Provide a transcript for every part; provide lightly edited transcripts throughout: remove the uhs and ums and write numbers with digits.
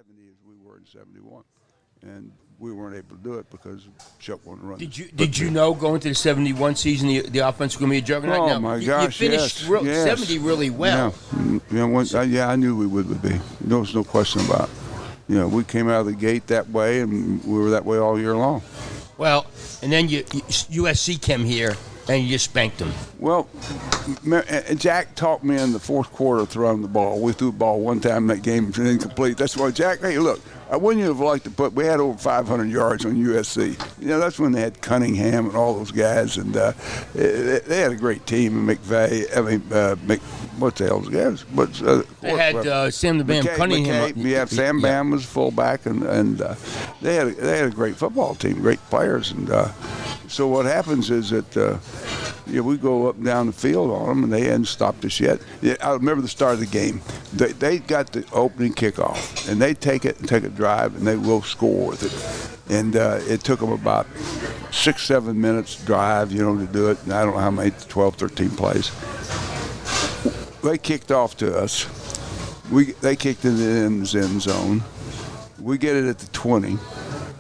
'70 as we were in '71, and we weren't able to do it because Chuck wanted to run. Did you know going to the '71 season the offense was going to be a juggernaut? Oh now, my gosh! You finished yes. '70 really well. I knew we would be. There was no question about it. We came out of the gate that way, and we were that way all year long. Well, and then USC came here, and you just spanked them. Well, Jack taught me in the fourth quarter throwing the ball. We threw the ball one time in that game, it was incomplete. That's why Jack, hey, look, I wouldn't have liked to put, we had over 500 yards on USC. That's when they had Cunningham and all those guys, and they had a great team. What the hell was guys? They had Sam the Bam Cunningham. Sam Bam was fullback, and they had a great football team, great players, and so what happens is that we go up and down the field on them, and they hadn't stopped us yet. I remember the start of the game. They got the opening kickoff, and they take a drive, and they will score with it. And it took them about 6-7 minutes drive, to do it. And I don't know how many, 12, 13 plays. They kicked off to us. They kicked it in the end zone. We get it at the 20.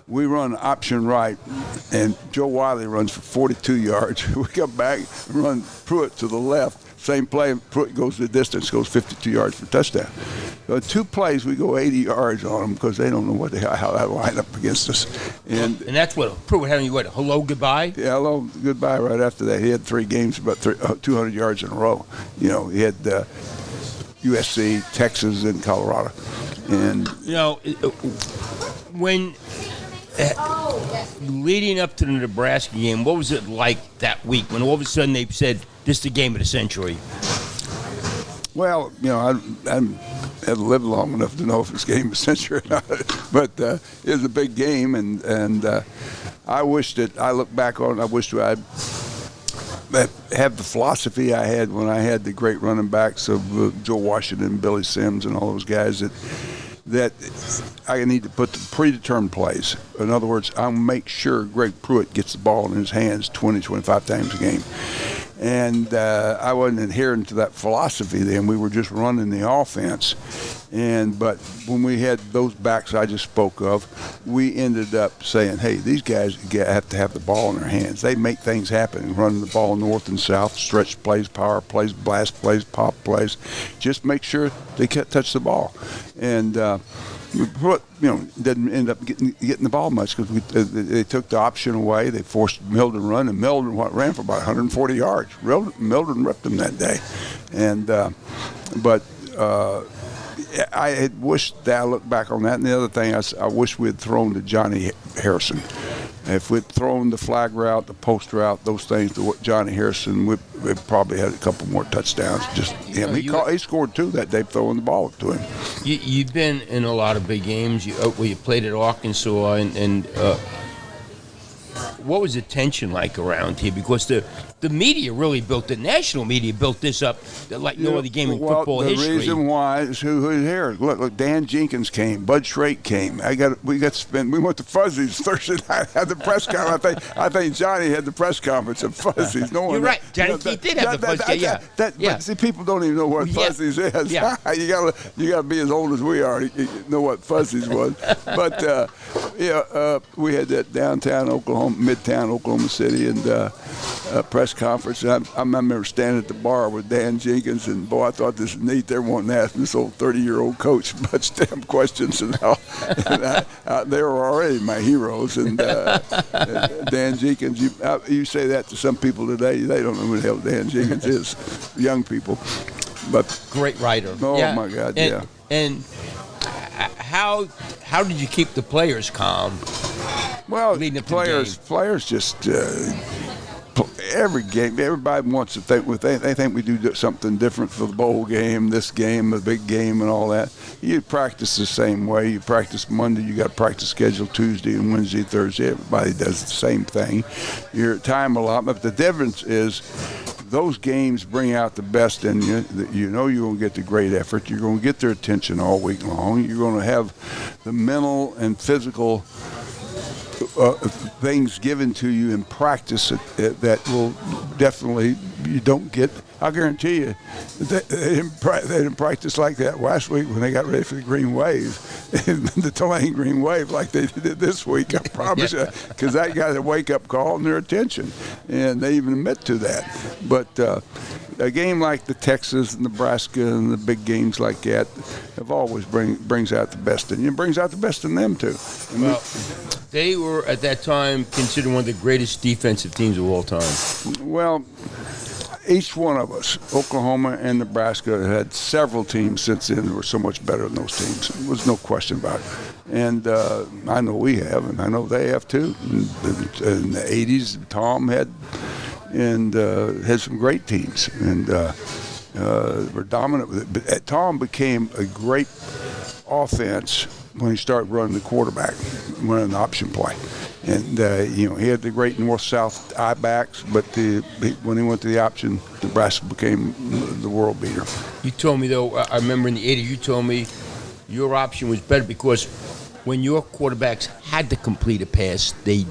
We run option right, and Joe Wiley runs for 42 yards. We come back and run Pruitt to the left. Same play, Pruitt goes the distance, goes 52 yards for touchdown. So in 2 plays, we go 80 yards on them because they don't know how that line up against us. And that's what Pruitt having hello, goodbye? Yeah, hello, goodbye right after that. He had 3 games, about 200 yards in a row. He had USC, Texas, and Colorado. And when leading up to the Nebraska game, what was it like that week when all of a sudden they said, this is the game of the century? Well, I haven't lived long enough to know if it's game of the century or not. But it was a big game, and I wish that I look back on it, I wish I'd have the philosophy I had when I had the great running backs of Joe Washington, Billy Sims, and all those guys that I need to put the predetermined plays. In other words, I'll make sure Greg Pruitt gets the ball in his hands 20, 25 times a game. And I wasn't adhering to that philosophy then. We were just running the offense. But when we had those backs I just spoke of, we ended up saying, hey, these guys have to have the ball in their hands. They make things happen, running the ball north and south, stretch plays, power plays, blast plays, pop plays. Just make sure they can't touch the ball. And Pruitt, didn't end up getting the ball much because they took the option away. They forced Milden to run, and Milden ran for about 140 yards. Milden ripped them that day. And I had wished that I looked back on that. And the other thing, I wish we had thrown to Johnny Harrison. If we'd thrown the flag route, the post route, those things to Johnny Harrison, we probably had a couple more touchdowns. Just him. He scored 2 that day throwing the ball to him. You've been in a lot of big games. You played at Arkansas, and what was the tension like around here? Because the media really the national media built this up like no other game in football history. The reason why is who's here. Look, Dan Jenkins came, Bud Schrake came. We went to Fuzzy's Thursday night, had the press conference. I think Johnny had the press conference at Fuzzy's. You're right. Johnny did have the Fuzzy's. But see, people don't even know what Fuzzy's is. Yeah. you gotta be as old as we are to know what Fuzzy's was. But we had that downtown Oklahoma, midtown Oklahoma City, and press conference. And I remember standing at the bar with Dan Jenkins, and boy, I thought this was neat. They wanted to ask this old 30-year-old coach a bunch of damn questions, and they were already my heroes. And Dan Jenkins, you say that to some people today, they don't know who the hell Dan Jenkins is. Young people, but great writer. Oh my God, And how did you keep the players calm? Well, players just every game. Everybody wants to think. They think we do something different for the bowl game, this game, the big game, and all that. You practice the same way. You practice Monday. You got practice schedule Tuesday and Wednesday, Thursday. Everybody does the same thing. Your time allotment. But the difference is those games bring out the best in you. You're going to get the great effort. You're going to get their attention all week long. You're going to have the mental and physical things given to you in practice that will definitely you don't get. I guarantee you, they didn't practice like that last week when they got ready for the Green Wave, the Tulane Green Wave, like they did this week. I promise you, because that got a wake-up call and their attention, and they even admit to that. But a game like the Texas, Nebraska, and the big games like that have always brings out the best in you. It brings out the best in them too. And well, they were at that time considered one of the greatest defensive teams of all time. Well, each one of us, Oklahoma and Nebraska, had several teams since then that were so much better than those teams. There was no question about it. And I know we have, and I know they have too. In the 80s, Tom had some great teams, and were dominant with it. But Tom became a great offense when he started running the quarterback, running the option play. And, he had the great north-south eye backs, but when he went to the option, Nebraska became the world beater. You told me, though, I remember in the 80s, you told me your option was better because when your quarterbacks had to complete a pass, they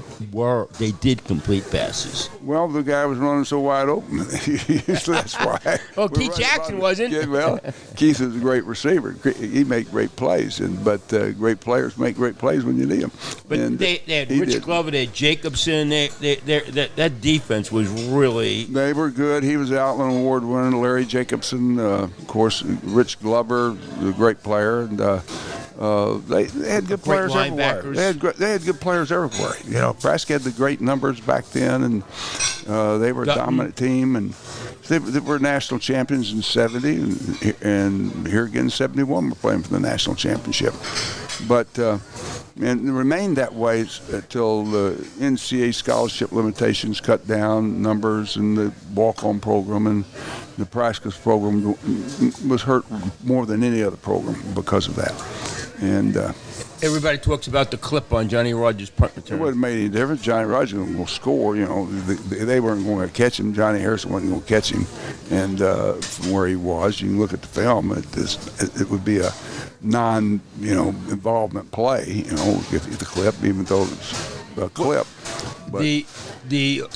did complete passes. Well, the guy was running so wide open. That's why. Well, Keith Jackson wasn't. Yeah, well, Keith was a great receiver. He made great plays, but great players make great plays when you need them. But they had Rich Glover, they had Jacobson. That defense was really. They were good. He was the Outland Award winner. Larry Jacobson, of course, Rich Glover, a great player, and. They had good players everywhere. They had good players everywhere. Nebraska had the great numbers back then, and they were a dominant team, and they were national champions in '70, and here again in '71 we're playing for the national championship. But and it remained that way until the NCAA scholarship limitations cut down numbers, and the walk-on program and Nebraska's program was hurt more than any other program because of that. And everybody talks about the clip on Johnny Rogers' punt return. It wouldn't make any difference. Johnny Rogers was going to score. They weren't going to catch him. Johnny Harrison wasn't going to catch him. And from where he was, you can look at the film. It would be a involvement play. If the clip, even though it's a clip. But the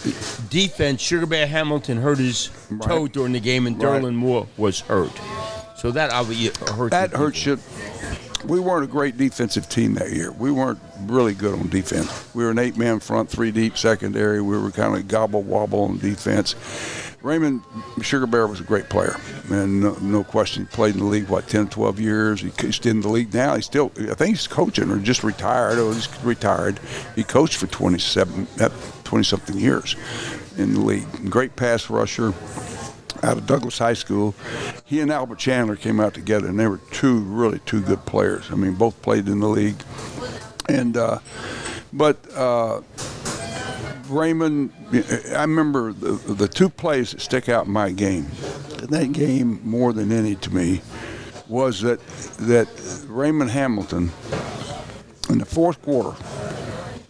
defense, Sugar Bear Hamilton hurt his toe during the game, and Derlin Moore was hurt. So that obviously hurt. That hurts you. We weren't a great defensive team that year. We weren't really good on defense. We were an 8-man front, 3 deep secondary. We were kind of gobble-wobble on defense. Raymond Sugar Bear was a great player, and no question. He played in the league, 10, 12 years. He's in the league now. I think he's coaching or just retired. He's retired. He coached for 20-something years in the league. Great pass rusher. Out of Douglas High School. He and Albert Chandler came out together, and they were two good players. I mean, both played in the league. And but Raymond, I remember the two plays that stick out in my game. And that game, more than any to me, was that Raymond Hamilton, in the fourth quarter,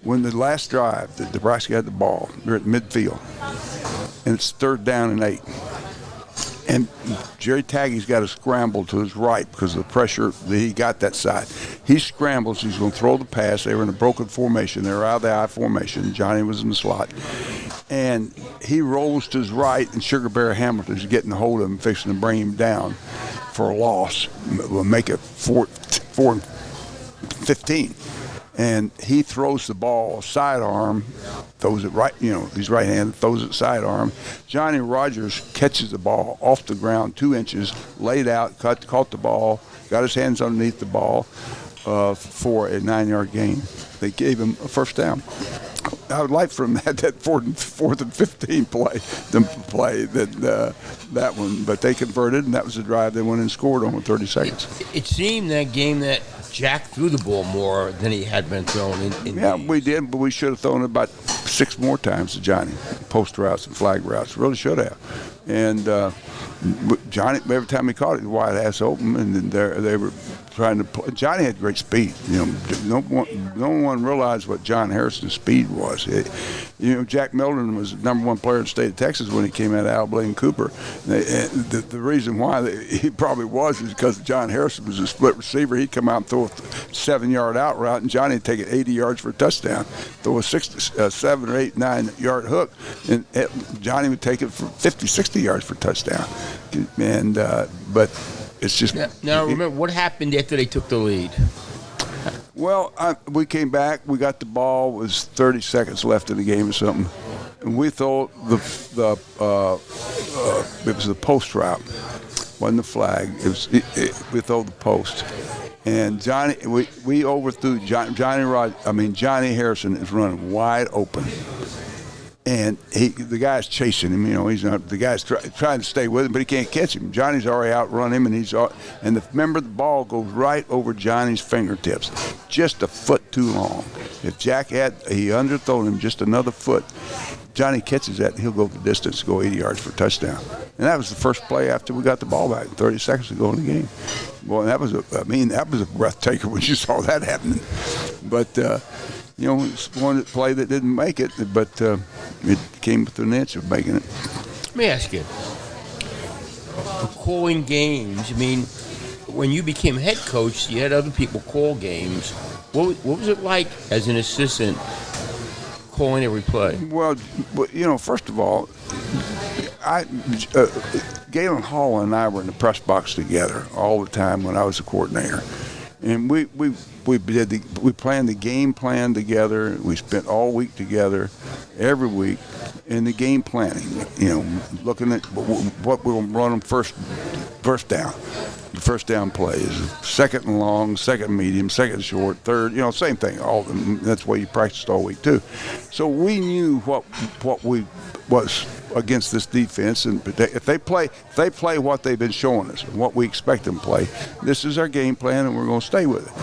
when the last drive, that Nebraska had the ball, they're at midfield, and it's 3rd down and 8. And Jerry Taggy's got to scramble to his right because of the pressure that he got that side. He scrambles. He's going to throw the pass. They were in a broken formation. They were out of the I formation. Johnny was in the slot. And he rolls to his right, and Sugar Bear Hamilton's getting a hold of him, fixing to bring him down for a loss. We'll make it 4 and 15. And he throws the ball sidearm, throws it right, he's right-handed, throws it sidearm. Johnny Rogers catches the ball off the ground 2 inches, laid out, caught the ball, got his hands underneath the ball for a 9-yard gain. They gave him a first down. I would like for him to have that 4th and 15 play that one, but they converted, and that was the drive they went and scored on with 30 seconds. It seemed that game that Jack threw the ball more than he had been thrown in Yeah, games. we did, but we should have thrown it about 6 more times to Johnny. Post routes and flag routes. Really should have. And Johnny, every time he caught it, wide ass open, and then they were trying to play. Johnny had great speed. No one realized what John Harrison's speed was. Jack Mildren was the number one player in the state of Texas when he came out of Al Blaine Cooper. The reason why he probably was is because John Harrison was a split receiver. He'd come out and throw a 7-yard out route, and Johnny would take it 80 yards for a touchdown. Throw a 7 or 8, 9-yard hook, and Johnny would take it for 50, 60 yards for a touchdown. And but it's just now remember what happened after they took the lead. Well, we came back. We got the ball. It was 30 seconds left in the game or something, and we thought it was the post route, wasn't the flag. We thought the post, and we overthrew Johnny Harrison is running wide open. And the guy's chasing him. He's not. The guy's trying to stay with him, but he can't catch him. Johnny's already outrun him, and remember the ball goes right over Johnny's fingertips, just a foot too long. If Jack he underthrown him just another foot, Johnny catches that, and he'll go the distance, go 80 yards for a touchdown. And that was the first play after we got the ball back, 30 seconds to go in the game. Boy, that was a breathtaker when you saw that happening. But. It's one play that didn't make it, but it came within an inch of making it. Let me ask you, calling games, when you became head coach, you had other people call games. What was it like as an assistant calling every play? Well, first of all, Galen Hall and I were in the press box together all the time when I was a coordinator. And we planned the game plan together. We spent all week together, every week, in the game planning. Looking at what we were running first down. The first down plays, second and long, second medium, second short, third. Same thing. That's why you practiced all week too. So we knew what we was against this defense, and if they play what they've been showing us and what we expect them to play, this is our game plan, and we're going to stay with it.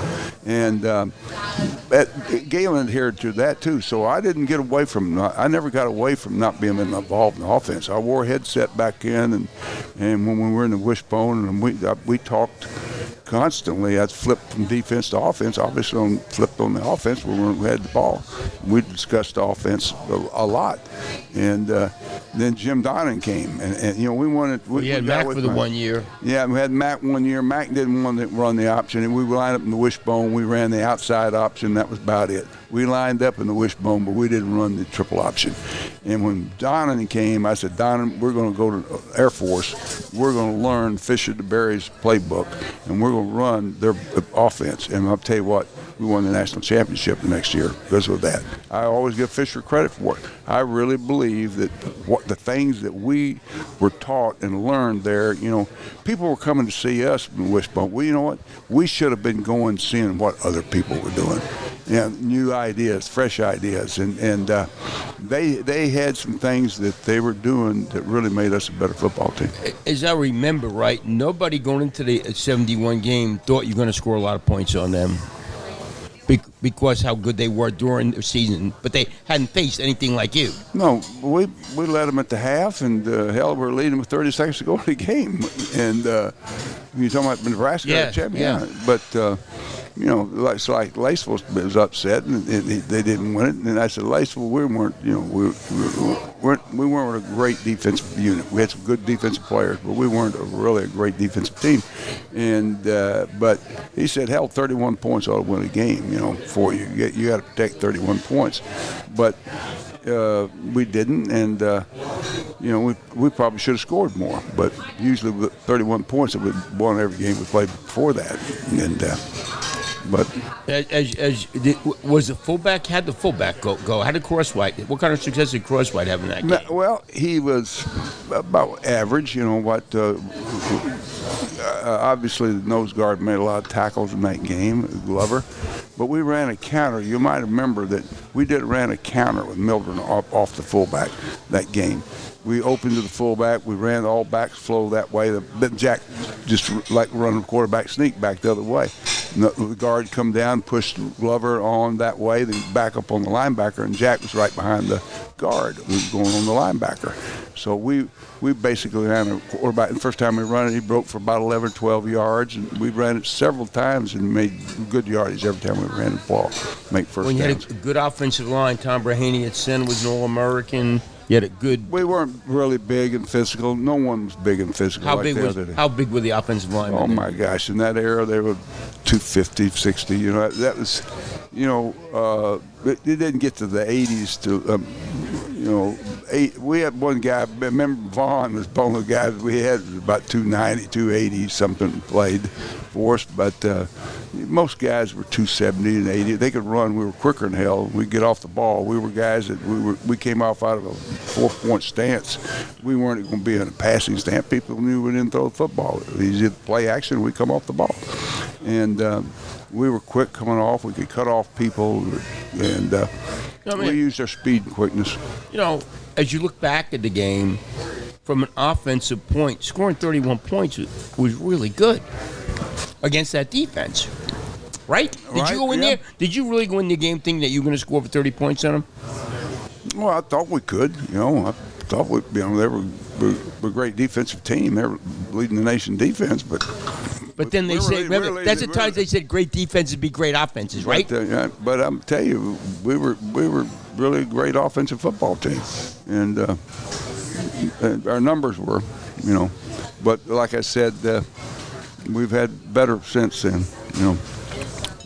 And Galen adhered to that too, so I didn't get away from. I never got away from not being involved in the offense. I wore a headset back in, and when we were in the wishbone, and we talked constantly. I'd flipped from defense to offense. Obviously, flipped on the offense when we had the ball. We discussed the offense a lot, and then Jim Donnan came, and we wanted. We had Mac for the 1 year. Yeah, we had Mac 1 year. Mac didn't want to run the option, and we lined up in the wishbone. We ran the outside option. That was about it. We lined up in the wishbone, but we didn't run the triple option. And when Donnan came, I said, Donnan, we're going to go to Air Force. We're going to learn Fisher DeBerry's playbook, and we're going to run their offense. And I'll tell you what, we won the national championship the next year because of that. I always give Fisher credit for it. I really believe that the things that we were taught and learned there, people were coming to see us in Wishbone. Well, you know what? We should have been going seeing what other people were doing. New ideas, fresh ideas, and they had some things that they were doing that really made us a better football team. As I remember, right, nobody going into the 71 game thought you were going to score a lot of points on them because how good they were during the season, but they hadn't faced anything like you. No, we led them at the half, and hell, we're leading with 30 seconds to go in the game. And you're talking about Nebraska champion, yeah. But like Laceville was upset, and they didn't win it. And I said, Laceville, we weren't a great defensive unit. We had some good defensive players, but we weren't really a great defensive team. And but he said, hell, 31 points ought to win a game, for you. You got to protect 31 points. But we didn't, and we probably should have scored more. But usually with 31 points, we won every game we played before that. And but was the fullback? How'd the fullback go? How did Crosswhite? What kind of success did Crosswhite have in that game? Well, he was about average. Obviously, the nose guard made a lot of tackles in that game, Glover. But we ran a counter. You might remember that we ran a counter with Mildren off the fullback that game. We opened to the fullback. We ran all backs flow that way. Then Jack just like running quarterback sneak back the other way. The guard come down, pushed Glover on that way, then back up on the linebacker, and Jack was right behind the guard, going on the linebacker. So we we basically ran a quarterback. The first time we run it, he broke for about 11 or 12 yards, and we ran it several times and made good yardage every time we ran the ball, make first When you downs. had a good offensive line, Tom Brahaney at center was an All-American. You had a good. We weren't really big and physical. No one was big and physical How like big the was other day. how big were the offensive linemen? Oh my gosh! In that era, they were 250, 60. You know, that was, you know, it didn't get to the 80s to, you know, we had one guy. Remember Vaughn was one of the guys we had was about 290, 280 something played for us, but most guys were 270 and 80. They could run. We were quicker than hell. We'd get off the ball. We were guys that we came off out of a 4-point stance. We weren't going to be in a passing stance. People knew we didn't throw the football. It was easy to play action. We come off the ball, and we were quick coming off. We could cut off people, and we used our speed and quickness. You know, as you look back at the game, from an offensive point, scoring 31 points was really good against that defense, right? Did you go in there? Did you really go in the game thinking that you were going to score for 30 points on them? Well, I thought we could. You know, I thought they were a great defensive team. They were leading the nation defense, but then they say, remember, that's the times they said great defenses be great offenses, right? But I'm telling you, we were really a great offensive football team, and our numbers were, you know. But like I said, we've had better since then, you know.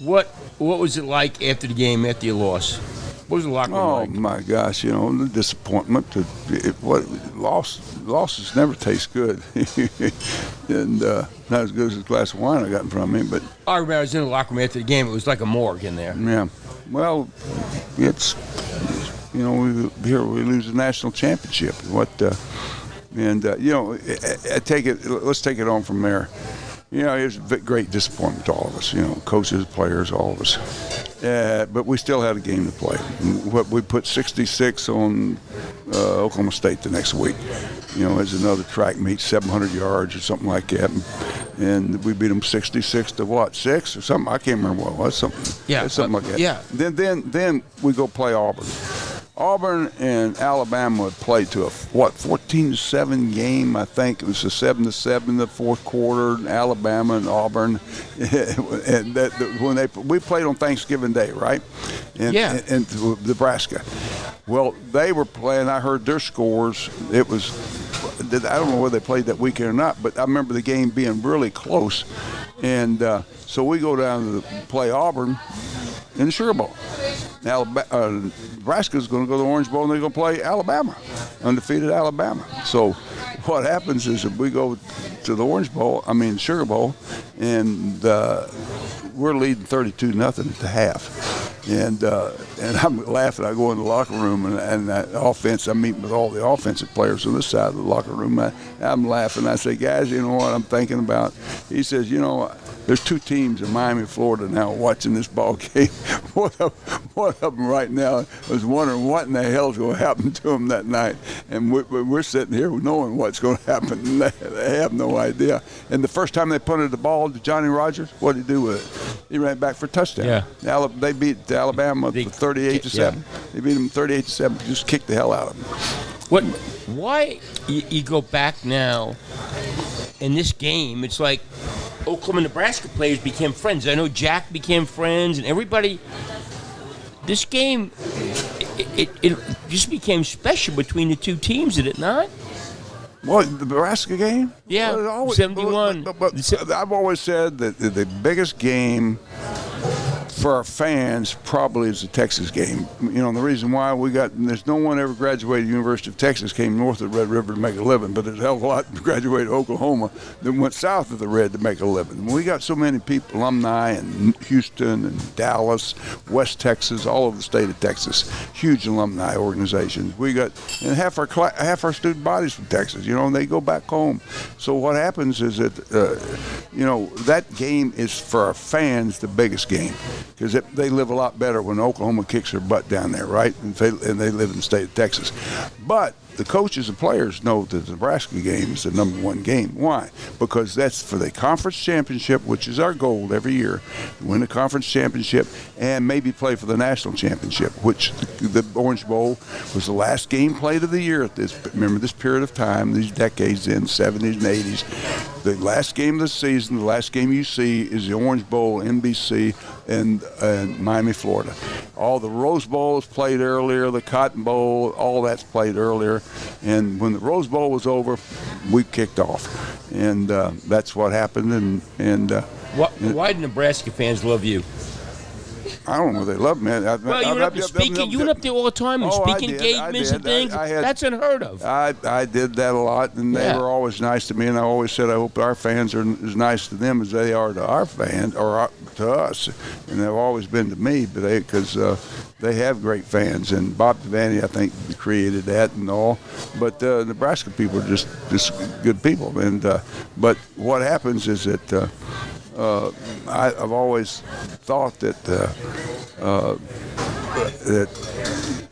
What was it like after the game, after you lost? What was the locker room like? Oh my gosh, you know, the disappointment. Losses never taste good, and not as good as the glass of wine I got in front of me. But I remember I was in the locker room after the game. It was like a morgue in there. Yeah, well, it's, you know, we lose the national championship. You know, let's take it on from there. You know, it was a great disappointment to all of us, you know, coaches, players, all of us. But we still had a game to play. We put 66 on Oklahoma State the next week. You know, as another track meet, 700 yards or something like that. And we beat them 66 to what, 6 or something? I can't remember what it was. Something like that. Yeah. Then we go play Auburn. Auburn and Alabama had played to a 14-7 game. I think it was a 7-7 in the fourth quarter. Alabama and Auburn, and we played on Thanksgiving Day, right? In Nebraska. Well, they were playing. I heard their scores. It was, I don't know whether they played that weekend or not, but I remember the game being really close, and so we go down to play Auburn in the Sugar Bowl. Nebraska's going to go to the Orange Bowl, and they're going to play Alabama, undefeated Alabama. So what happens is that we go to the Sugar Bowl, and we're leading 32-0 at the half. And I'm laughing. I go in the locker room, and that offense, I'm meeting with all the offensive players on this side of the locker room. I'm laughing. I say, guys, you know what I'm thinking about? He says, you know, there's two teams in Miami, Florida now watching this ball game. One of them right now is wondering what in the hell is going to happen to them that night. And we're sitting here knowing what's going to happen. And they have no idea. And the first time they punted the ball to Johnny Rogers, what did he do with it? He ran back for a touchdown. Yeah. They beat Alabama 38-7. Yeah. They beat them 38-7. Just kicked the hell out of them. Why you go back now in this game? It's like Oklahoma and Nebraska players became friends. I know Jack became friends, and everybody. This game, it just became special between the two teams, did it not? Well, the Nebraska game? Yeah, well, 71. But I've always said that the biggest game for our fans probably is the Texas game. You know, the reason why there's no one ever graduated University of Texas, came north of the Red River to make a living, but there's a hell of a lot graduated Oklahoma that went south of the Red to make a living. We got so many people, alumni in Houston and Dallas, West Texas, all over the state of Texas, huge alumni organizations. We got, and half our student bodies from Texas, you know, and they go back home. So what happens is that, you know, that game is for our fans the biggest game. because they live a lot better when Oklahoma kicks their butt down there, right? And they live in the state of Texas. But the coaches and players know that the Nebraska game is the number one game. Why? Because that's for the conference championship, which is our goal every year, to win the conference championship and maybe play for the national championship, which the Orange Bowl was the last game played of the year at this. Remember this period of time, these decades in 70s and 80s. The last game of the season, the last game you see is the Orange Bowl, NBC, in Miami, Florida. All the Rose Bowl is played earlier, the Cotton Bowl, all that's played earlier. And when the Rose Bowl was over, we kicked off. And that's what happened. Why do Nebraska fans love you? I don't know. They love me. Well, you went up speaking. You went up there all the time and speak engagements and things. That's unheard of. I did that a lot, and they were always nice to me. And I always said I hope our fans are as nice to them as they are to our fans or to us. And they've always been to me, because they have great fans. And Bob Devaney, I think, created that and all. But Nebraska people are just good people. And but what happens is that. I've always thought that I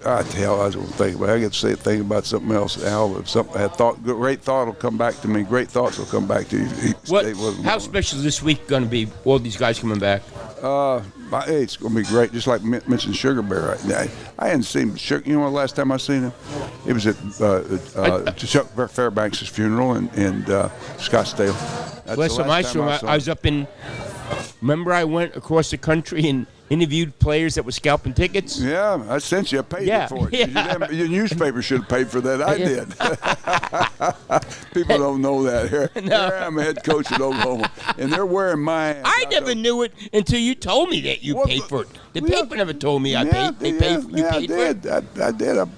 was going to think about. I get to think about something else. Al, if something I thought, great thought will come back to me. Great thoughts will come back to you. How special is this week going to be? All these guys coming back. Hey, it's going to be great. Just like mentioned Sugar Bear right now. I hadn't seen Sugar. You know what? The last time I seen him, it was at Chuck Fairbanks' funeral in Scottsdale. Last time I saw him, I was up in. Remember, I went across the country and interviewed players that were scalping tickets. Yeah, I sent you. I paid for it. Yeah. Your newspaper should have paid for that. I did. People don't know that here. No. Here I'm a head coach at Oklahoma, and they're wearing my ass. I never knew it until you told me that you paid for it. The paper never told me I paid. They paid. You paid for it. I did. I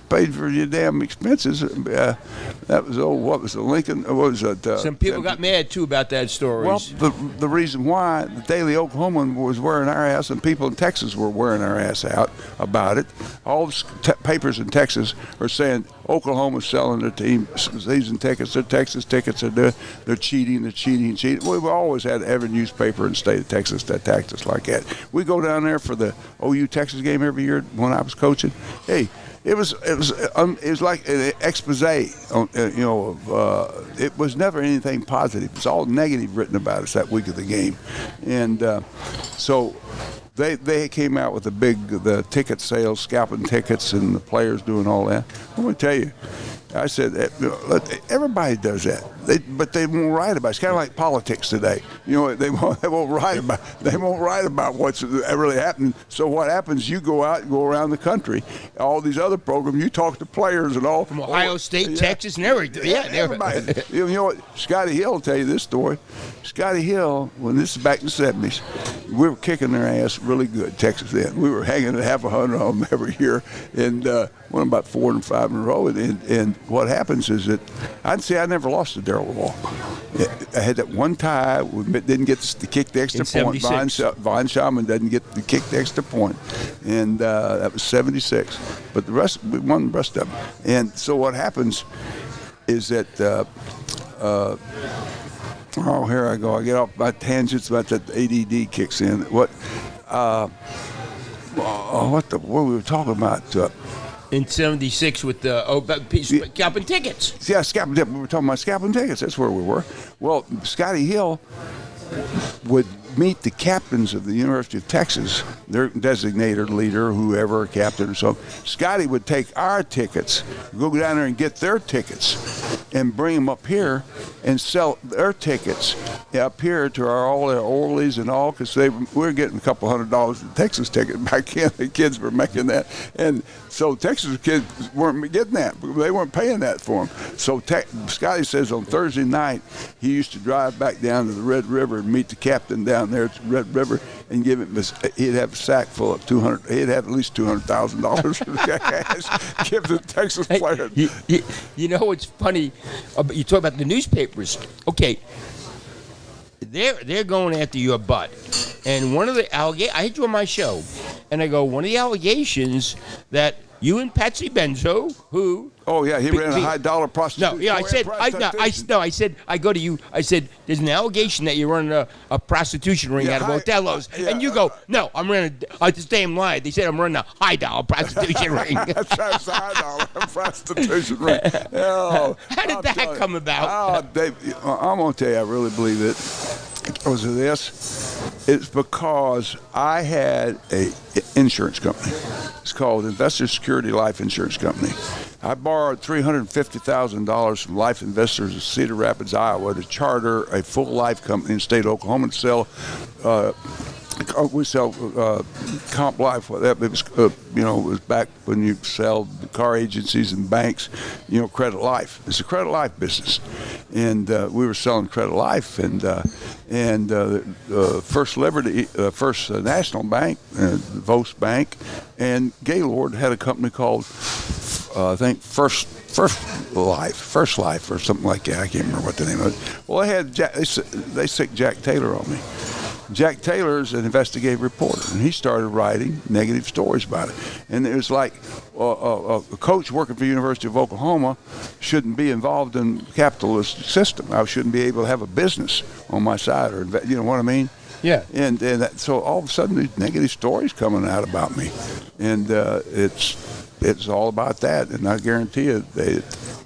paid for your damn expenses. That was what was the Lincoln? What was that? Some people got mad too about that story. Well, the reason why the Daily Oklahoman was wearing our ass, and people in Texas were wearing our ass out about it. All the papers in Texas are saying Oklahoma's selling their team season tickets. Their Texas tickets are they're cheating. We've always had every newspaper in the state of Texas that attacked us like that. We go down there for the OU Texas game every year when I was coaching. Hey. It was like an expose, it was never anything positive. It was all negative written about us that week of the game, and so they came out with the ticket sales, scalping tickets, and the players doing all that. I'm going to tell you. I said, everybody does that, but they won't write about it. It's kind of like politics today. They won't write about what's really happening. So what happens? You go out and go around the country, all these other programs. You talk to players and all from Ohio State, Texas, and everything. Yeah, everybody. You know what? Scotty Hill will tell you this story. Scotty Hill, when this is back in the 70s, we were kicking their ass really good. Texas then. We were hanging at 100 of them every year, and won about 4 and 5 in a row. And what happens is that I never lost to Darrell Wall. I had that one tie. We didn't get to kick the extra point. Von Schauman doesn't get to kick the extra point, and that was 76. But the rest, we won the rest of them. And so what happens is that. Here I go. I get off my tangents about that ADD kicks in. What were we talking about? In 76 with the scalping tickets. Yeah, scalping tickets. We were talking about scalping tickets. That's where we were. Well, Scotty Hill would meet the captains of the University of Texas, their designated leader, whoever, captain or so. Scotty would take our tickets, go down there and get their tickets, and bring them up here and sell their tickets up here to all their Orleys and all, because we were getting a couple $100 a Texas ticket back then. The kids were making that, and so Texas kids weren't getting that. They weren't paying that for them. So Scotty says on Thursday night he used to drive back down to the Red River and meet the captain down there at the Red River and give him he'd have a sack full of $200. He'd have at least $200,000 for the cash. Give the Texas players. You know what's funny? You talk about the newspapers. Okay, they're going after your butt. And one of the allegations, I had you on my show, and I go, one of the allegations that You and Patsy Benzo, who? Oh yeah, he ran a high dollar prostitution. No, yeah, I said, I go to you. I said, there's an allegation that you're running a prostitution ring out of Otello's, and you go, no, I'm running. I just damn lied. They said I'm running a high dollar prostitution ring. That's a high dollar prostitution ring. Oh, how did that come about? Oh, Dave, I'm gonna tell you, I really believe it. Because of this, it's because I had a insurance company. It's called Investor Security Life Insurance Company. I borrowed $350,000 from life investors in Cedar Rapids, Iowa, to charter a full life company in the state of Oklahoma to sell. We sell comp life. It was, it was back when you sell car agencies and banks, credit life. It's a credit life business, and we were selling credit life, and First Liberty, First National Bank, Vos Bank, and Gaylord had a company called I think First Life or something like that. I can't remember what the name of it. Well, they sick Jack Taylor on me. Jack Taylor's an investigative reporter, and he started writing negative stories about it. And it was like a coach working for the University of Oklahoma shouldn't be involved in the capitalist system. I shouldn't be able to have a business on my side, or you know what I mean? Yeah. And so all of a sudden these negative stories coming out about me, and it's all about that. And I guarantee you,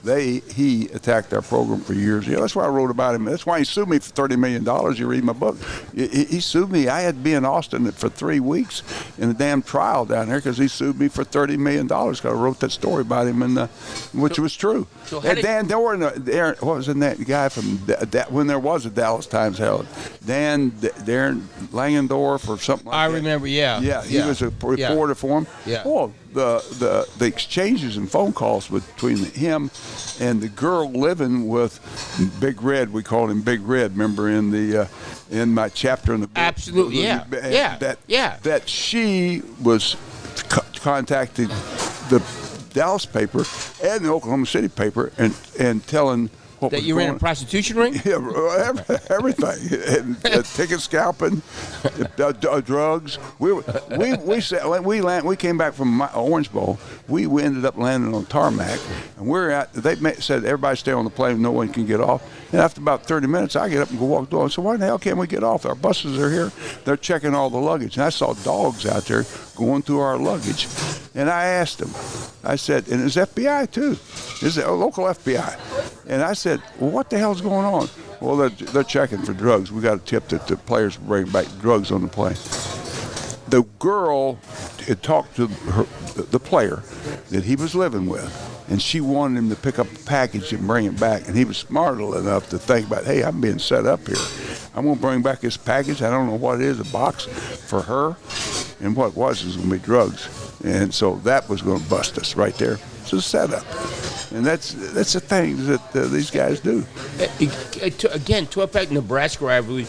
he attacked our program for years. That's why I wrote about him. That's why he sued me for $30 million. You read my book. He sued me. I had to be in Austin for 3 weeks in a damn trial down there because he sued me for $30 million because I wrote that story about him, which was true. So and Dan Doran, what was the guy from when there was a Dallas Times Herald? Darren Langendorf or something like that. I remember, yeah. Yeah, he was a reporter for him. Yeah. Oh, the exchanges and phone calls between him and the girl living with Big Red, we called him Big Red, remember in my chapter in the book? Absolutely, That she was contacting the Dallas paper and the Oklahoma City paper and telling what that you ran a prostitution ring? Yeah, everything. And, ticket scalping, drugs. We came back from Orange Bowl. We ended up landing on tarmac, and they said everybody stay on the plane. No one can get off. And after about 30 minutes, I get up and go walk the door. I said, why the hell can't we get off? Our buses are here. They're checking all the luggage. And I saw dogs out there going through our luggage. And I asked them, I said, and it's FBI too. It's a local FBI. And I said, well, what the hell's going on? Well, they're checking for drugs. We got a tip that the players bring back drugs on the plane. The girl had talked to the player that he was living with, and she wanted him to pick up a package and bring it back. And he was smart enough to think about, hey, I'm being set up here. I'm going to bring back this package. I don't know what it is, a box for her. And what it was going to be drugs. And so that was going to bust us right there. It's a setup. And that's the thing that these guys do. Again, talk about Nebraska rivalry.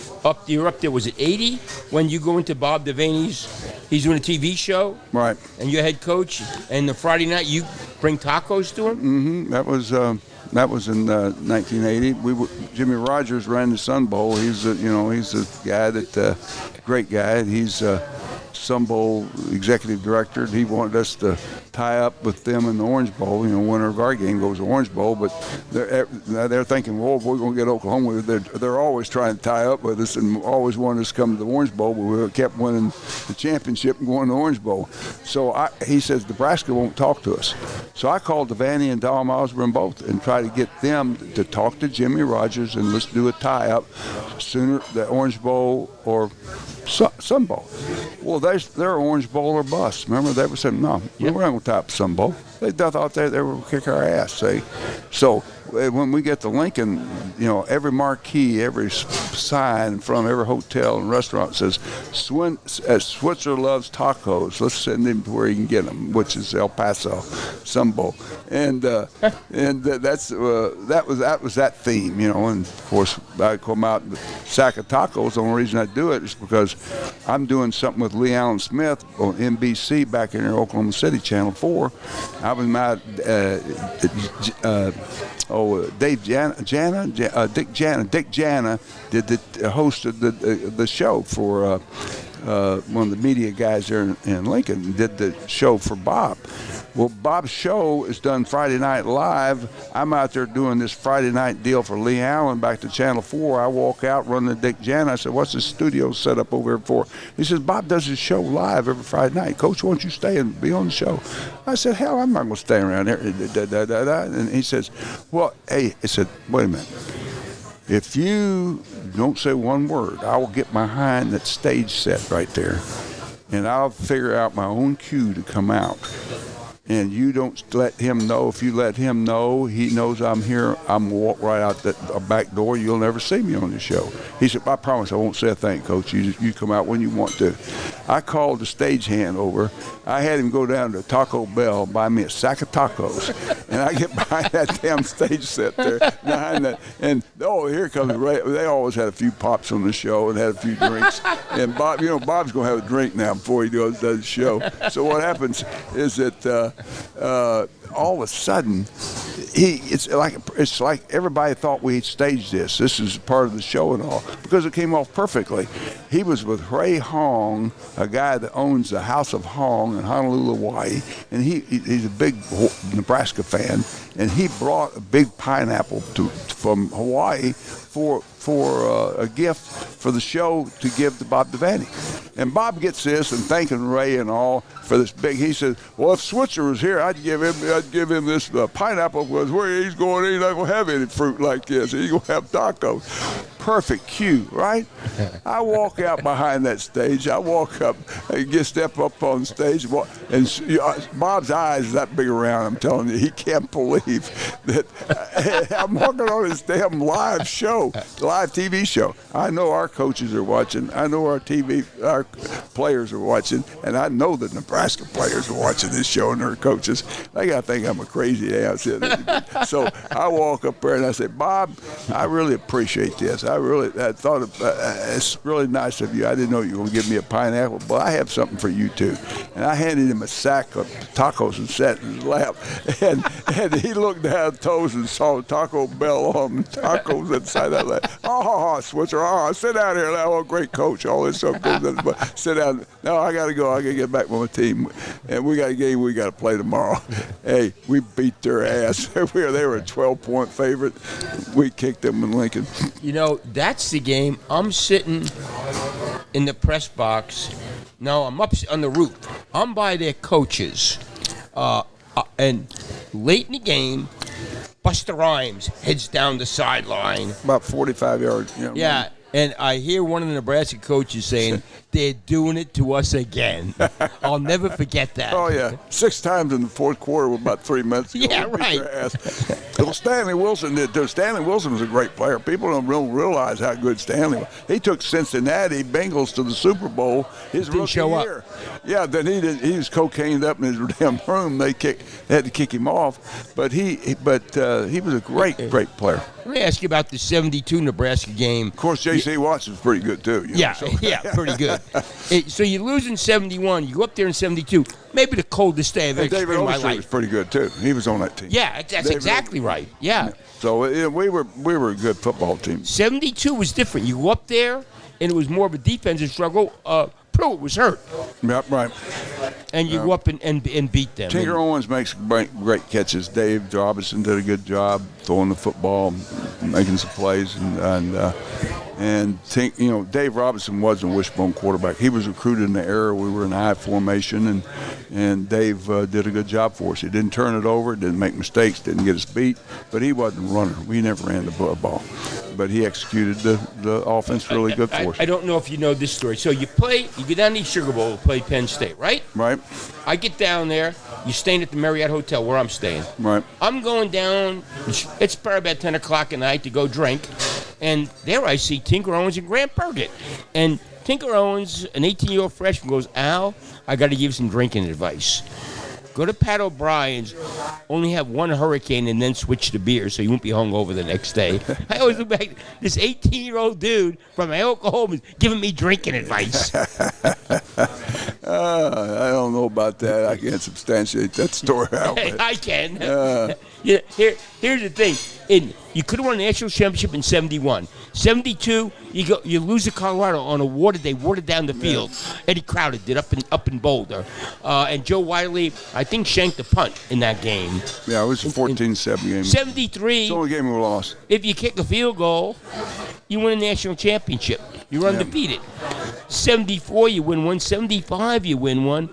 You're up there, was it 80? When you go into Bob Devaney's, he's doing a TV show? Right. And you're head coach, and the Friday night you bring tacos to him? Mm-hmm. That was in 1980. Jimmy Rogers ran the Sun Bowl. He's a guy great guy. He's Sun Bowl executive director. He wanted us to tie up with them in the Orange Bowl. Winner of our game goes to Orange Bowl, but they're thinking, well, if we're going to get Oklahoma, they're always trying to tie up with us and always wanted us to come to the Orange Bowl, but we kept winning the championship and going to the Orange Bowl. So he says Nebraska won't talk to us. So I called Devaney and Dom Osborne both and tried to get them to talk to Jimmy Rogers and let's do a tie-up sooner, the Orange Bowl or Sun Bowl. Well, they're Orange Bowl or bust. Remember, they were saying, no, we're not going to tie up Sun Bowl. They thought they were going to kick our ass, see. So when we get to Lincoln, every marquee, every sign from every hotel and restaurant says, Switzer loves tacos. Let's send him to where he can get them, which is El Paso, Sun Bowl. And that was that theme, And, of course, I come out with a sack of tacos. The only reason I do it is because I'm doing something with Lee Allen Smith on NBC back in Oklahoma City, Channel 4. I was mad Dick Jana hosted the show for one of the media guys there in Lincoln, and did the show for Bob. Well, Bob's show is done Friday night live. I'm out there doing this Friday night deal for Lee Allen back to Channel 4. I walk out, run to Dick Jan. I said, what's the studio set up over here for? He says, Bob does his show live every Friday night. Coach, why don't you stay and be on the show? I said, hell, I'm not going to stay around there. And he says, well, hey, I said, wait a minute. If you don't say one word, I will get behind that stage set right there, and I'll figure out my own cue to come out. And you don't let him know. If you let him know, he knows I'm here. I'm going to walk right out that back door. You'll never see me on the show. He said, I promise I won't say a thing, Coach. You come out when you want to. I called the stagehand over. I had him go down to Taco Bell, buy me a sack of tacos. And I get behind that damn stage set there, behind that. And, oh, here comes Ray. They always had a few pops on the show and had a few drinks. And Bob, Bob's going to have a drink now before he does the show. So what happens is that all of a sudden, it's like everybody thought we had staged this. This is part of the show and all, because it came off perfectly. He was with Ray Hong, a guy that owns the House of Hong in Honolulu, Hawaii, and he's a big Nebraska fan, and he brought a big pineapple from Hawaii for a gift for the show to give to Bob Devaney. And Bob gets this and thanking Ray and all for this big. He says, well, if Switzer was here, I'd give him this pineapple, because where he's going, he's not going to have any fruit like this. He's going to have tacos. Perfect cue, right? I walk out behind that stage. I walk up and step up on stage. And Bob's eyes is that big around, I'm telling you. He can't believe that I'm walking on his damn live TV show. I know our coaches are watching. I know our players are watching. And I know the Nebraska players are watching this show and their coaches. They got to think I'm a crazy ass. So I walk up there and I say, Bob, I really appreciate this. I thought it's really nice of you. I didn't know you were going to give me a pineapple, but I have something for you too. And I handed him a sack of tacos and sat in his lap. And he looked down at toes and saw Taco Bell on him, tacos inside that lap. Oh, Switzer, sit down here. Oh, great coach. All this stuff goes on. But sit down. No, I got to go. I got to get back with my team. And we got a game we got to play tomorrow. Hey, we beat their ass. They were a 12-point favorite. We kicked them in Lincoln. That's the game. I'm sitting in the press box. No, I'm up on the roof. I'm by their coaches. And late in the game, Buster Rhymes heads down the sideline. About 45 yards. Yeah, and I hear one of the Nebraska coaches saying, they're doing it to us again. I'll never forget that. Oh, yeah. 6 times in the fourth quarter with about 3 minutes to go. Yeah, right. Well, Stanley Wilson did too. Stanley Wilson was a great player. People don't realize how good Stanley was. He took Cincinnati Bengals to the Super Bowl his rookie year. Yeah, then he was cocained up in his damn room. They had to kick him off. But he was a great player. Let me ask you about the 72 Nebraska game. Of course, J.C. Watson's pretty good too. Yeah, pretty good. So you lose in 71. You go up there in 72. Maybe the coldest day I've ever experienced in my life. Was pretty good too. He was on that team. Yeah, that's exactly right. Yeah. So we were a good football team. 72 was different. You go up there, and it was more of a defensive struggle. Pruitt was hurt. Yep, right. And you go up and beat them. Tinker Owens makes great catches. Dave Robinson did a good job throwing the football, making some plays, and Dave Robinson wasn't a wishbone quarterback. He was recruited in the era we were in high formation, and Dave did a good job for us. He didn't turn it over, didn't make mistakes, didn't get us beat, but he wasn't a runner. We never ran the ball. But he executed the offense really good for us. I don't know if you know this story. So you go down to the Sugar Bowl to play Penn State, right? Right. I get down there. You're staying at the Marriott Hotel where I'm staying. Right. I'm going down. It's probably about 10 o'clock at night to go drink. And there I see Tinker Owens and Grant Burgett. And Tinker Owens, an 18-year-old freshman, goes, Al, I got to give you some drinking advice. Go to Pat O'Brien's, only have one hurricane, and then switch to beer so you won't be hungover the next day. I always look back, this 18-year-old dude from my Oklahoma is giving me drinking advice. I don't know about that. I can't substantiate that story out. Hey, I can. Yeah, here's the thing. You could have won a national championship in 71. 72, you lose to Colorado on they watered down the field. Eddie Crowder did up in Boulder. And Joe Wiley, I think, shanked the punt in that game. Yeah, it was a 14-7 game. 73. It's the only game we lost. If you kick a field goal, you win a national championship. You're undefeated. 74, you win one. 75, you win one.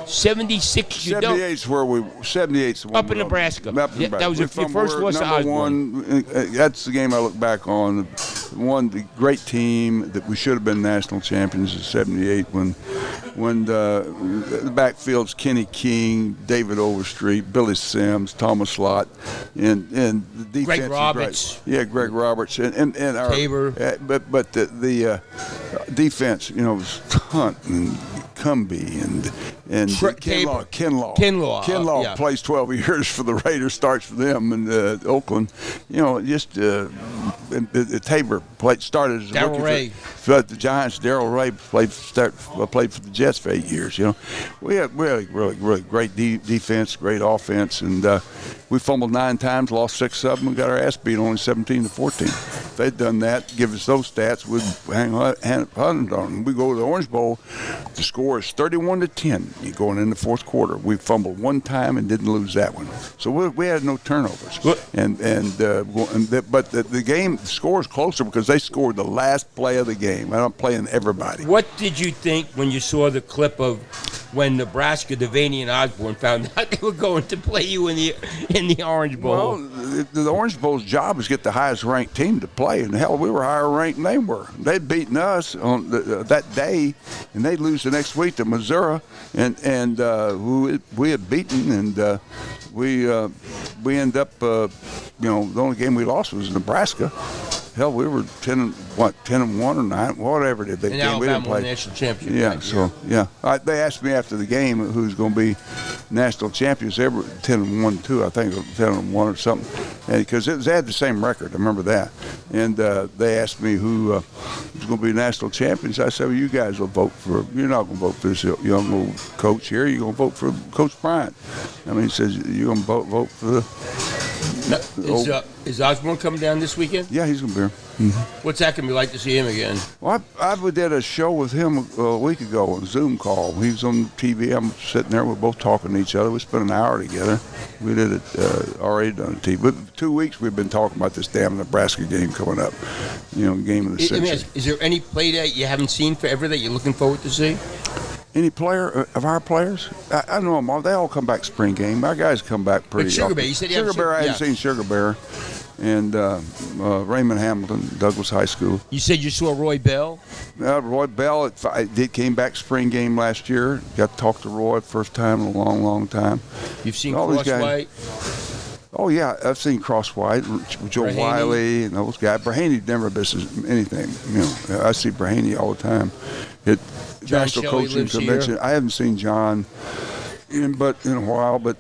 76, you don't. 78's the one. Up in Nebraska. Yeah, that was your first loss to Osborne. That's the game I look back on. The great team that we should have been national champions in 78 when the backfield's Kenny King, David Overstreet, Billy Sims, Thomas Lott, and the defense. Greg Roberts. Yeah, Greg Roberts and our Tabor. But the defense, was Hunt and Cumbie and Kinlaw plays 12 years for the Raiders, starts for them in Oakland. Tabor started as a rookie for the Giants. Darrell Ray played for the Jets for 8 years. We had really great defense, great offense, and we fumbled 9 times, lost 6 of them, and got our ass beat only 17-14. If they'd done that, give us those stats, we'd hang on them. We go to the Orange Bowl, the score is 31-10. You're going in the fourth quarter. We fumbled 1 time and didn't lose that one. So we had no turnovers. But the game score is closer because they scored the last play of the game. I'm playing everybody. What did you think when you saw the clip of when Nebraska, Devaney, and Osborne found out they were going to play you in the Orange Bowl? Well, the Orange Bowl's job is to get the highest ranked team to play, and hell, we were higher ranked than they were. They'd beaten us on that day, and they'd lose the next week to Missouri, and who we had beaten, and we end up the only game we lost was Nebraska. Hell, we were 10-1 or 9, whatever it is. And Alabama won the national championship. Yeah, so they asked me after the game who's going to be national champions. They were 10-1 too, I think, 10-1 or something, because they had the same record. I remember that. And they asked me who was going to be national champions. I said, well, you guys will vote for. You're not going to vote for this young old coach here. You're going to vote for Coach Bryant. He says you're going to vote for the. Is Osborne coming down this weekend? Yeah, he's going to be here. Mm-hmm. What's that going to be like to see him again? Well, I did a show with him a week ago, a Zoom call. He was on TV. I'm sitting there. We're both talking to each other. We spent an hour together. We did it already done TV. But 2 weeks we've been talking about this damn Nebraska game coming up. Game of the century. Is there any play that you haven't seen forever that you're looking forward to see? Any player of our players? I know them all. They all come back spring game. Our guys come back pretty. But Sugar Bear, you said Sugar Bear. I haven't seen Sugar Bear, and Raymond Hamilton, Douglas High School. You said you saw Roy Bell. Roy Bell. It came back spring game last year. Got to talk to Roy first time in a long time. You've seen Cross White. Oh yeah, I've seen Cross White, Joe Brahaney. Wiley, and those guys. Brahaney never misses anything. I see Brahaney all the time. National Coaching Convention. Here. I haven't seen John in a while, but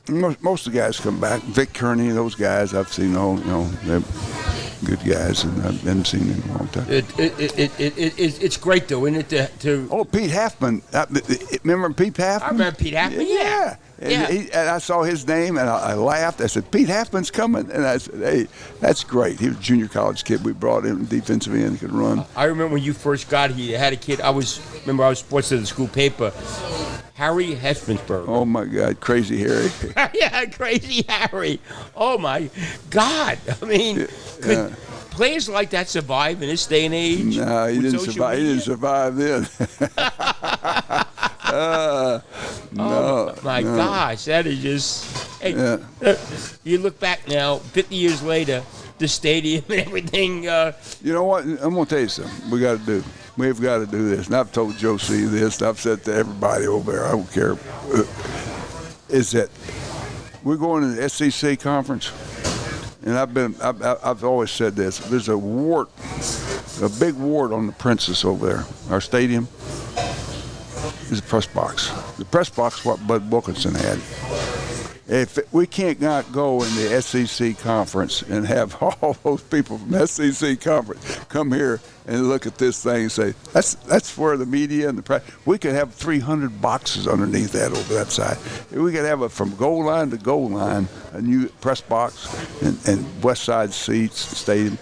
most of the guys come back. Vic Kearney, those guys I've seen. They're good guys, and I haven't seen them in a long time. It's great though, isn't it? Oh, Pete Halfman. Remember Pete Halfman? I remember Pete Halfman. Yeah. And I saw his name, and I laughed. I said, Pete Halfman's coming. And I said, hey, that's great. He was a junior college kid. We brought him defensive end, could run. I remember when you first got here, you had a kid. I was sports editor of the school paper. Harry Hespenberg. Oh, my God. Crazy Harry. Yeah, Crazy Harry. Oh, my God. Could players like that survive in this day and age? No, he didn't survive. He didn't survive then. No, my gosh, that is just. Hey, you look back now, 50 years later, the stadium and everything. You know what? I'm going to tell you something. We've got to do this. And I've told Joe C. this, and I've said to everybody over there, I don't care, is that we're going to the SEC conference, and I've always said this. There's a big wart on the Princess over there, our stadium. Is a press box. The press box is what Bud Wilkinson had. If we can't not go in the SEC conference and have all those people from the SEC conference come here and look at this thing and say, that's where the media and the press. We could have 300 boxes underneath that over that side. We could have from goal line to goal line a new press box and west side seats, stadium.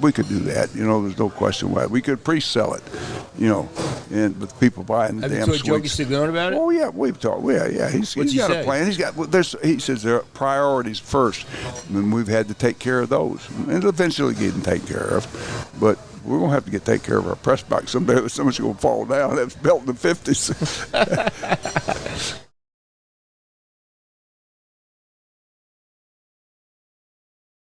We could do that. There's no question why. We could pre-sell it, and with people buying the damn Have you told suites. Jokey Stiglone about it? Oh yeah, we've talked. Yeah. He's got a plan. He says there are priorities first, and we've had to take care of those, and eventually getting taken care of. But we're gonna have to take care of our press box. Someone's gonna fall down. That's built in the 50s.